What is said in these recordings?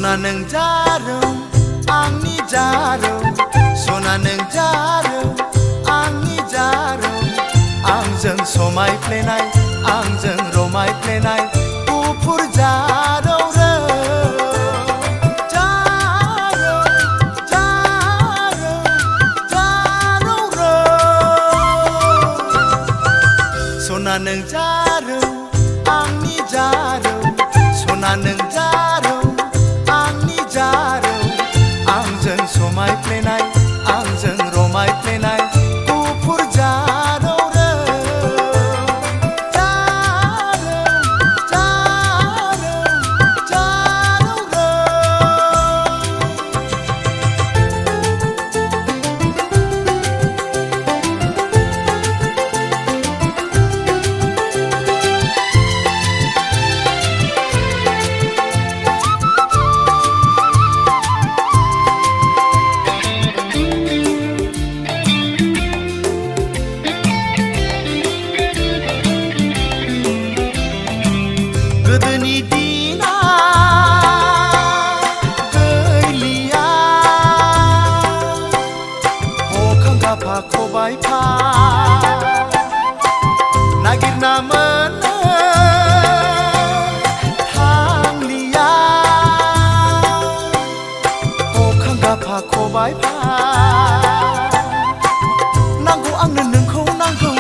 सना नों जारौ आंनि जारौ सना नों जारौ आंनि जारौ आंजों समायफ्लेनाय आंजों रमायफ्लेनाय गुफुर जारौ रौ जारौ जारौ जारौ रौ सना नों जारौ आंनि जारौ सना नों जारौ आंनि जारौ आंजों समायफ्लेनाय आंजों रमायफ्लेनाय गुफुर जारौ रौ जारौ जारौ जारौ रौ गोदोनि दिना गैलिया अखां गाफा खबाइफा नागिरना मोननो थांलिया अखां गाफा खबाइफा नांगौ आंनो नोंखौ नांगौ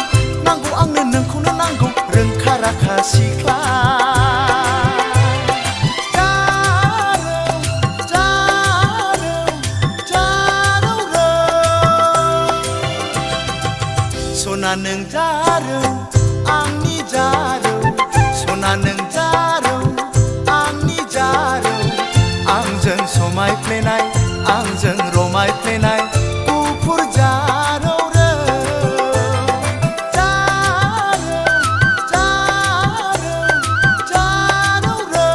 नांगौ आंनो नोंखौनो नांगौ रोंखा राखा सिख्ला सना नों जारौ आंनि जारौ सना नों जारौ आंनि जारौ आंजों समायफ्लेनाय आंजों रमायफ्लेनाय गुफुर जारौ रौ जारौ जारौ जारौ रौ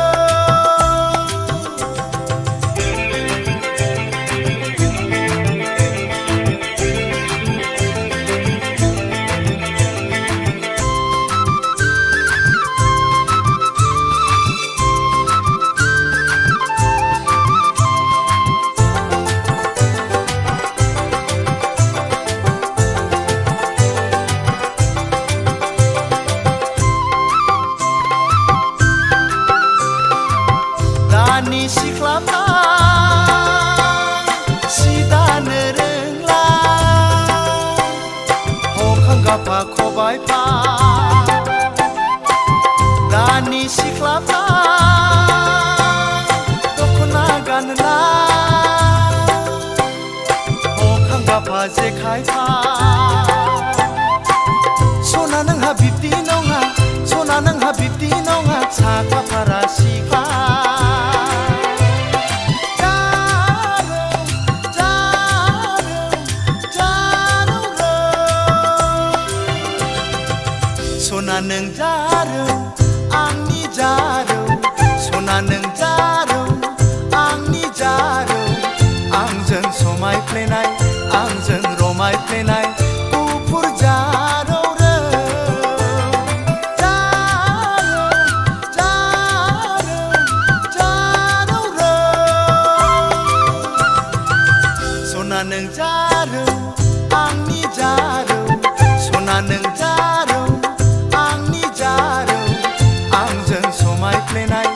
दानि सिख्लाफ्रा सि दानो रोंला अखां गाफा खबाइफा दानि सिख्लाफ्रा दख'ना गानला अखां गाफा जेखाइफा सना नोंहा बिब्दि नङा सना नोंहा बिब्दि नङा साखा फारा सिख्ला सना नों जारौ आंनि जारौ सना नों जारौ आंनि जारौ आंजों समायफ्लेनाय आंजों रमायफ्लेनाय गुफुर जारौ रौ जारौ जारौ जारौ रौ सना नों जारौ आंनि जारौ सना नों जारौ आंनि जारौ आंजों समायफ्लेनाय